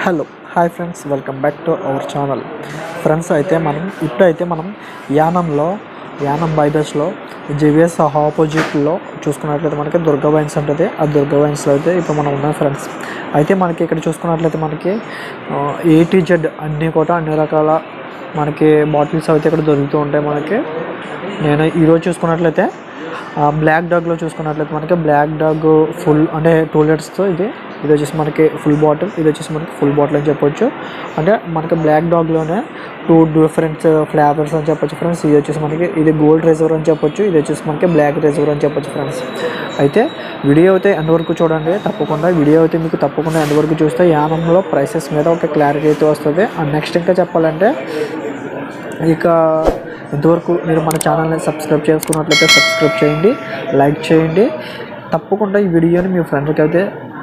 Hello hi friends, welcome back to our channel. Friends, ఇప్పుడైతే మనం Yanam బైపాస్లో JVS ఆపోజిట్లో చూసుకున్నట్లయితే మనకి దుర్గా వైన్స్ ఉంటుంది. ఆ దుర్గా వైన్స్లో అయితే ఇప్పుడు మనం ఉన్నాం ఫ్రెండ్స్. అయితే మనకి ఇక్కడ చూసుకున్నట్లయితే మనకి A to Z అన్ని రకాల మనకి బాటిల్స్ అయితే ఇక్కడ దొరుకుతూ ఉంటాయి. నేను ఈరోజు చూసుకున్నట్లయితే బ్లాక్ డాగ్లో చూసుకున్నట్లయితే మనకి బ్లాక్ డాగ్ ఫుల్ అంటే 2 లీటర్స్తో ఇది వచ్చేసి మనకి ఫుల్ బాటిల్, ఇది వచ్చేసి మనకి ఫుల్ బాటిల్ అని చెప్పొచ్చు. అంటే మనకి బ్లాక్ డాగ్లోనే 2 డిఫరెంట్ ఫ్లేవర్స్ అని చెప్పొచ్చు ఫ్రెండ్స్. ఇది వచ్చేసి మనకి ఇది గోల్డ్ రిజర్వ్ అని చెప్పొచ్చు, ఇది వచ్చేసి మనకి బ్లాక్ రిజర్వ్ అని చెప్పొచ్చు ఫ్రెండ్స్. అయితే వీడియో అయితే ఎండ్ వరకు చూడండి తప్పకుండా. వీడియో అయితే మీకు తప్పకుండా ఎండ్ వరకు చూస్తే యానంలో ప్రైసెస్ మీద ఒక క్లారిటీ అయితే వస్తుంది. అండ్ నెక్స్ట్ ఇంకా చెప్పాలంటే ఇంతవరకు మీరు మన ఛానల్ని సబ్స్క్రైబ్ చేసుకున్నట్లయితే సబ్స్క్రైబ్ చేయండి, లైక్ చేయండి. తప్పకుండా ఈ వీడియోని మీ ఫ్రెండ్స్కి అయితే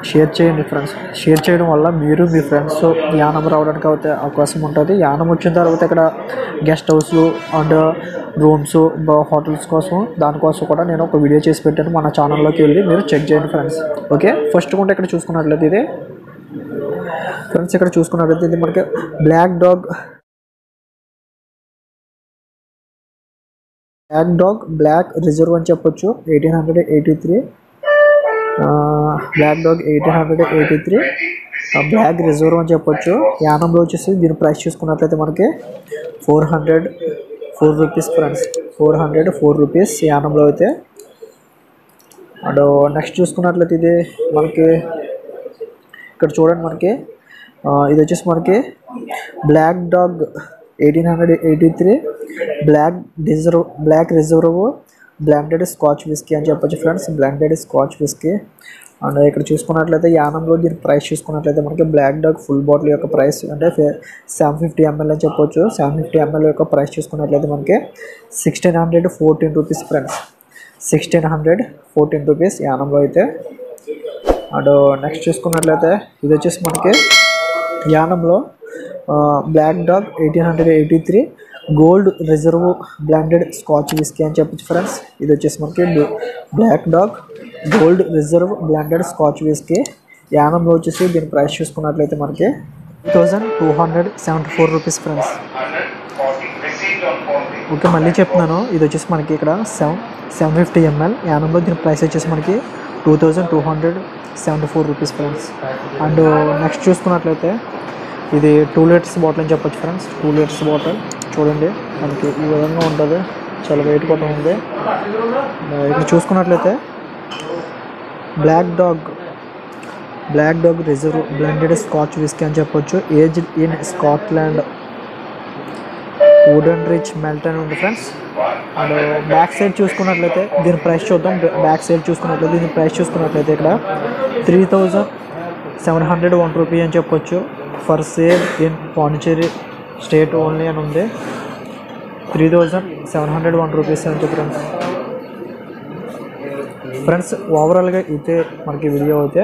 షేర్ చేయండి ఫ్రెండ్స్. షేర్ చేయడం వల్ల మీరు మీ ఫ్రెండ్స్ యానం రావడానికి అయితే అవకాశం ఉంటుంది. యానం వచ్చిన తర్వాత ఇక్కడ గెస్ట్ హౌస్లు అండ్ రూమ్స్, హోటల్స్ కోసం దానికోసం కూడా నేను ఒక వీడియో చేసి పెట్టాను. మన ఛానల్లోకి వెళ్ళి మీరు చెక్ చేయండి ఫ్రెండ్స్. ఓకే, ఫస్ట్ కూడా ఇక్కడ చూసుకున్నట్లయితే ఇది ఫ్రెండ్స్, ఇక్కడ చూసుకున్నట్లయితే ఇది మనకి బ్లాక్ డాగ్ బ్లాక్ రిజర్వ్ అని చెప్పొచ్చు. 1883 బ్లాక్ డాగ్ 1883 బ్లాక్ రిజర్వ్ అని చెప్పొచ్చు. యానంలో వచ్చేసి దీని ప్రైస్ చూసుకున్నట్లయితే మనకి 404 రూపీస్ ఫ్రెండ్స్. 404 రూపీస్ యానంలో అయితే. అండ్ నెక్స్ట్ చూసుకున్నట్లయితే ఇది మనకి ఇక్కడ చూడండి, మనకి ఇది వచ్చేసి మనకి black dog 1883 Black Reserve blended scotch whisky అని చెప్పొచ్చు friends. Blended scotch whisky. And ఇక్కడ చూసుకున్నట్లయితే యానంలో దీని ప్రైస్ చూసుకున్నట్లయితే మనకి బ్లాక్ డాగ్ ఫుల్ బాటిల్ యొక్క ప్రైస్ అంటే 750 ml అని చెప్పొచ్చు. 750 ml యొక్క ప్రైస్ చూసుకున్నట్లయితే మనకి 1614 రూపీస్ ఫ్రెండ్స్. 1614 రూపీస్ యానంలో అయితే. అండ్ నెక్స్ట్ చూసుకున్నట్లయితే ఇది వచ్చేసి మనకి యానంలో black dog 1883 gold reserve blended scotch whisky అని చెప్పొచ్చు ఫ్రెండ్స్. ఇది వచ్చేసి మనకి black dog gold reserve blended scotch whisky. యానంలో వచ్చేసి దీని ప్రైస్ చూసుకున్నట్లయితే మనకి 2274 రూపీస్ ఫ్రెండ్స్. ఓకే, మళ్ళీ చెప్తున్నాను, ఇది వచ్చేసి మనకి ఇక్కడ 750 ml. యానంలో దీని ప్రైస్ వచ్చేసి మనకి 2274 రూపీస్ ఫ్రెండ్స్. అండ్ నెక్స్ట్ చూసుకున్నట్లయితే ఇది 2 లీటర్స్ బాటిల్ అని చెప్పొచ్చు ఫ్రెండ్స్. 2 లీటర్స్ బాటిల్ చూడండి, మనకి ఈ విధంగా ఉంటుంది. చాలా వెయిట్ కూడా ఉంది. ఇక్కడ చూసుకున్నట్లయితే Black Dog Reserve blended scotch whisky అని చెప్పొచ్చు. Aged in Scotland wooden rich malt అని ఉంది ఫ్రెండ్స్. అండ్ బ్యాక్ సైడ్ చూసుకున్నట్లయితే దీని ప్రైస్ చూద్దాం. బ్యాక్ సైడ్ చూసుకున్నట్లయితే దీని ప్రైస్ చూసుకున్నట్లయితే ఇక్కడ 3701 రూపీ అని చెప్పొచ్చు. For sale in Pondicherry state only అని ఉంది. 3701 రూపీస్ అని చెప్పి ఫ్రెండ్స్. ఓవరాల్గా అయితే మనకి వీడియో అయితే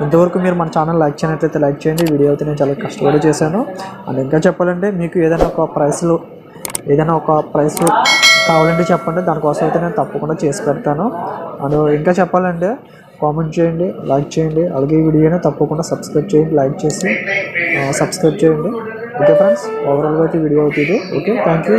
ఇంతవరకు మీరు మన ఛానల్ లైక్ చేయనట్లయితే లైక్ చేయండి. వీడియో అయితే నేను చాలా కష్టపడి చేశాను. అండ్ ఇంకా చెప్పాలంటే మీకు ఏదైనా ఒక ప్రైస్ కావాలంటే చెప్పండి, దానికోసం అయితే నేను తప్పకుండా చేసి పెడతాను. అండ్ ఇంకా చెప్పాలంటే కామెంట్ చేయండి, లైక్ చేయండి. అలాగే ఈ వీడియోని తప్పకుండా సబ్స్క్రైబ్ చేయండి, లైక్ చేసి సబ్స్క్రైబ్ చేయండి. ఓకే ఫ్రెండ్స్, ఓవరాల్గా అయితే వీడియో అవుతుంది. Okay, thank you.